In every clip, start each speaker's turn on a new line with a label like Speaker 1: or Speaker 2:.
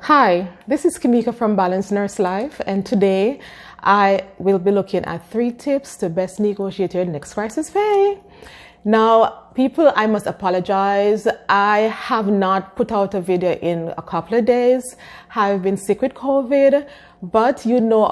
Speaker 1: Hi, this is Kimika from Balanced Nurse Life, and today I will be looking at 3 tips to best negotiate your next crisis pay. Now, people, I must apologize. I have not put out a video in a couple of days. I've been sick with COVID, but you know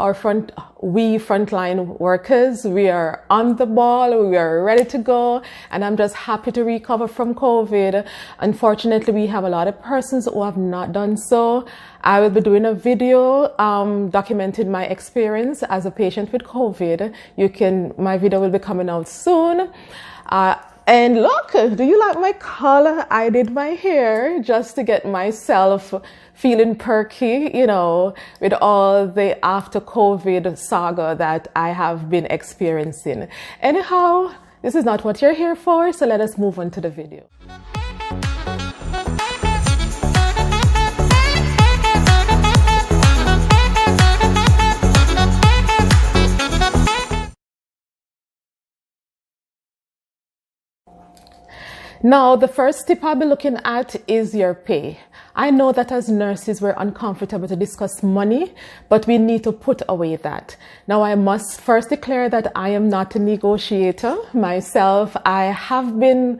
Speaker 1: we frontline workers, we are on the ball, we are ready to go, and I'm just happy to recover from COVID. Unfortunately, we have a lot of persons who have not done so. I will be doing a video documenting my experience as a patient with COVID. My video will be coming out soon. And look, do you like my color? I did my hair just to get myself feeling perky, with all the after COVID saga that I have been experiencing. Anyhow, this is not what you're here for, so let us move on to the video. Now, the first tip I'll be looking at is your pay. I know that as nurses, we're uncomfortable to discuss money, but we need to put away that. Now, I must first declare that I am not a negotiator myself. I have been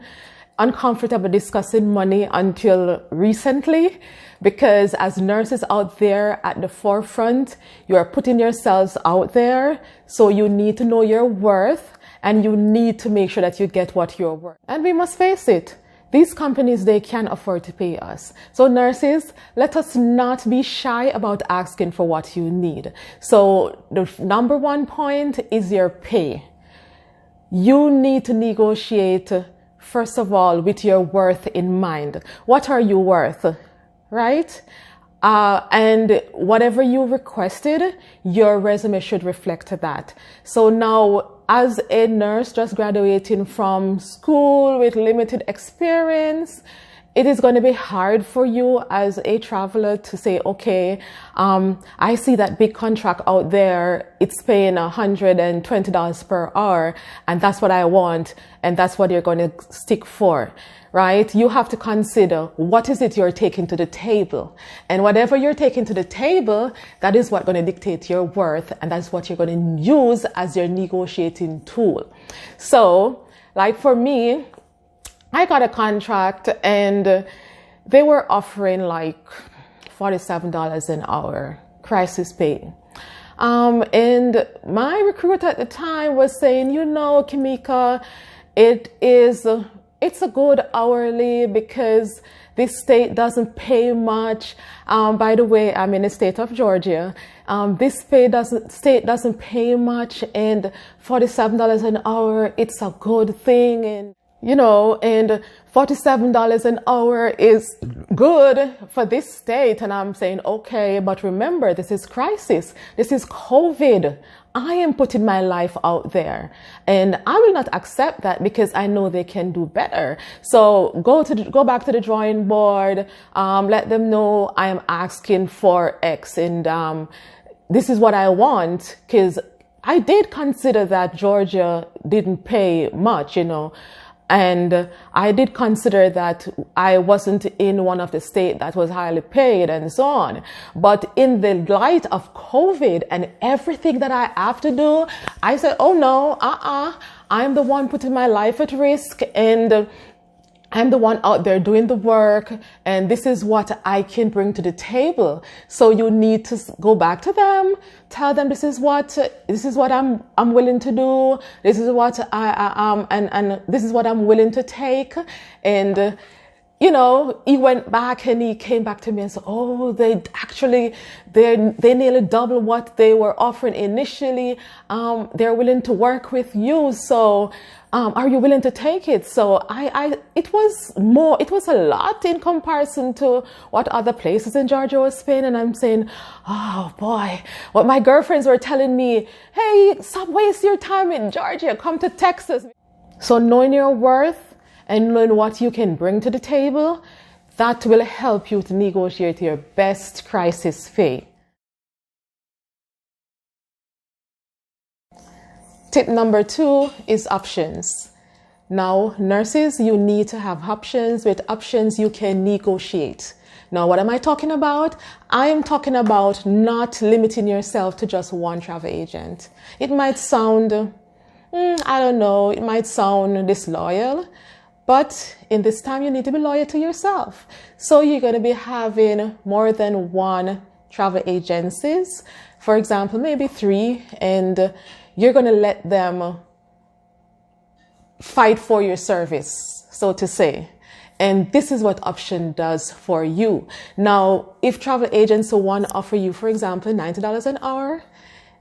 Speaker 1: uncomfortable discussing money until recently, because as nurses out there at the forefront, you are putting yourselves out there. So you need to know your worth. And you need to make sure that you get what you're worth. And we must face it. These companies, they can afford to pay us. So nurses, let us not be shy about asking for what you need. So the number one point is your pay. You need to negotiate, first of all, with your worth in mind. What are you worth, right? And whatever you requested, your resume should reflect that. So now, as a nurse just graduating from school with limited experience, it is going to be hard for you as a traveler to say, okay, I see that big contract out there, it's paying $120 per hour, and that's what I want, and that's what you're going to stick for, right? You have to consider, what is it you're taking to the table? And whatever you're taking to the table, that is what's going to dictate your worth, and that's what you're going to use as your negotiating tool. So, like for me, I got a contract and they were offering like $47 an hour, crisis pay. And my recruiter at the time was saying, Kimika, it's a good hourly because this state doesn't pay much. By the way, I'm in the state of Georgia. This state doesn't pay much, and $47 an hour, it's a good thing. And and $47 an hour is good for this state. And I'm saying, okay, but remember, this is crisis. This is COVID. I am putting my life out there, and I will not accept that because I know they can do better. So go back to the drawing board. Let them know I am asking for X, and this is what I want, because I did consider that Georgia didn't pay much, and I did consider that I wasn't in one of the states that was highly paid and so on. But in the light of COVID and everything that I have to do, I said, oh no, I'm the one putting my life at risk, and I'm the one out there doing the work, and this is what I can bring to the table. So you need to go back to them, tell them this is what I'm willing to do. This is what and this is what I'm willing to take. And he went back and he came back to me and said, oh, they nearly double what they were offering initially. They're willing to work with you. So, are you willing to take it? So it was a lot in comparison to what other places in Georgia was paying. And I'm saying, oh boy, what my girlfriends were telling me, hey, stop wasting your time in Georgia, come to Texas. So knowing your worth and knowing what you can bring to the table, that will help you to negotiate your best crisis pay. Tip number 2 is options. Now, nurses, you need to have options. With options, you can negotiate. Now, what am I talking about? I am talking about not limiting yourself to just one travel agent. It might sound, I don't know, it might sound disloyal, but in this time, you need to be loyal to yourself. So you're going to be having more than one travel agencies, for example, maybe 3, and you're going to let them fight for your service, so to say. And this is what Option does for you. Now, if travel agency 1 offer you, for example, $90 an hour,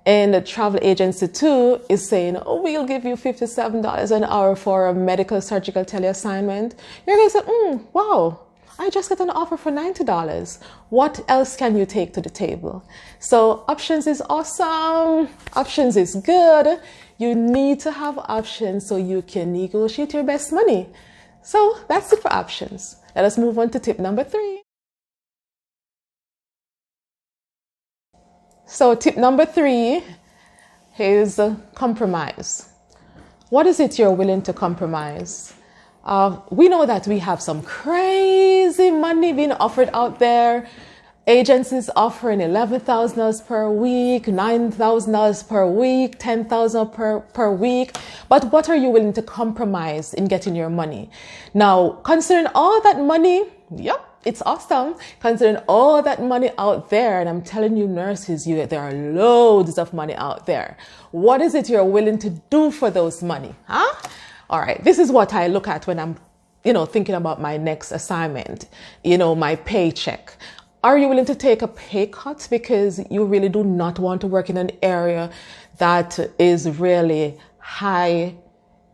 Speaker 1: and the travel agency 2 is saying, oh, we'll give you $57 an hour for a medical surgical teleassignment, you're going to say, wow, I just got an offer for $90. What else can you take to the table? So Options is awesome. Options is good. You need to have options so you can negotiate your best money. So that's it for options. Let us move on to tip number 3. So tip number 3 is compromise. What is it you're willing to compromise? We know that we have some crazy money being offered out there. Agencies offering $11,000 per week, $9,000 per week, $10,000 per week. But what are you willing to compromise in getting your money? Now, considering all that money, yep, it's awesome. Considering all that money out there, and I'm telling you nurses, there are loads of money out there. What is it you're willing to do for those money? Huh? All right, this is what I look at when I'm, thinking about my next assignment, my paycheck. Are you willing to take a pay cut because you really do not want to work in an area that is really high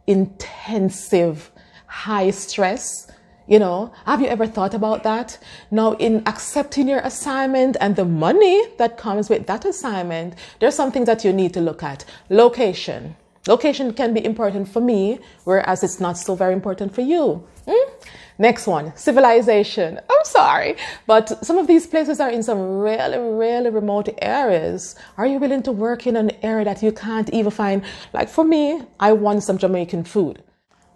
Speaker 1: intensive, high stress? Have you ever thought about that? Now, in accepting your assignment and the money that comes with that assignment, there's some things that you need to look at. Location. Location can be important for me, whereas it's not so very important for you. Next one, civilization. I'm sorry, but some of these places are in some really, really remote areas. Are you willing to work in an area that you can't even find? Like for me, I want some Jamaican food.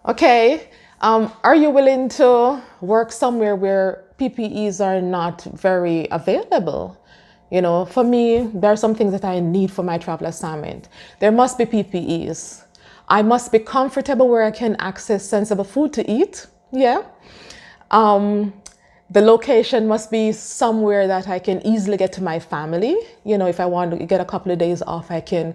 Speaker 1: Okay, are you willing to work somewhere where PPEs are not very available? For me, there are some things that I need for my travel assignment. There must be PPEs. I must be comfortable where I can access sensible food to eat. Yeah. The location must be somewhere that I can easily get to my family. If I want to get a couple of days off, I can,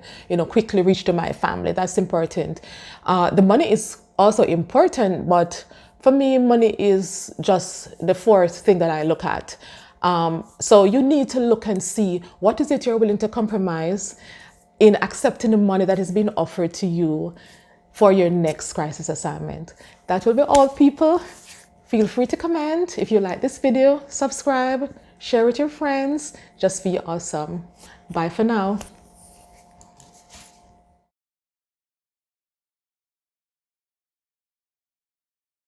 Speaker 1: quickly reach to my family. That's important. The money is also important, but for me, money is just the fourth thing that I look at. So you need to look and see what is it you're willing to compromise in accepting the money that is being offered to you for your next crisis assignment. That will be all, people. Feel free to comment. If you like this video, subscribe, share with your friends. Just be awesome. Bye for now.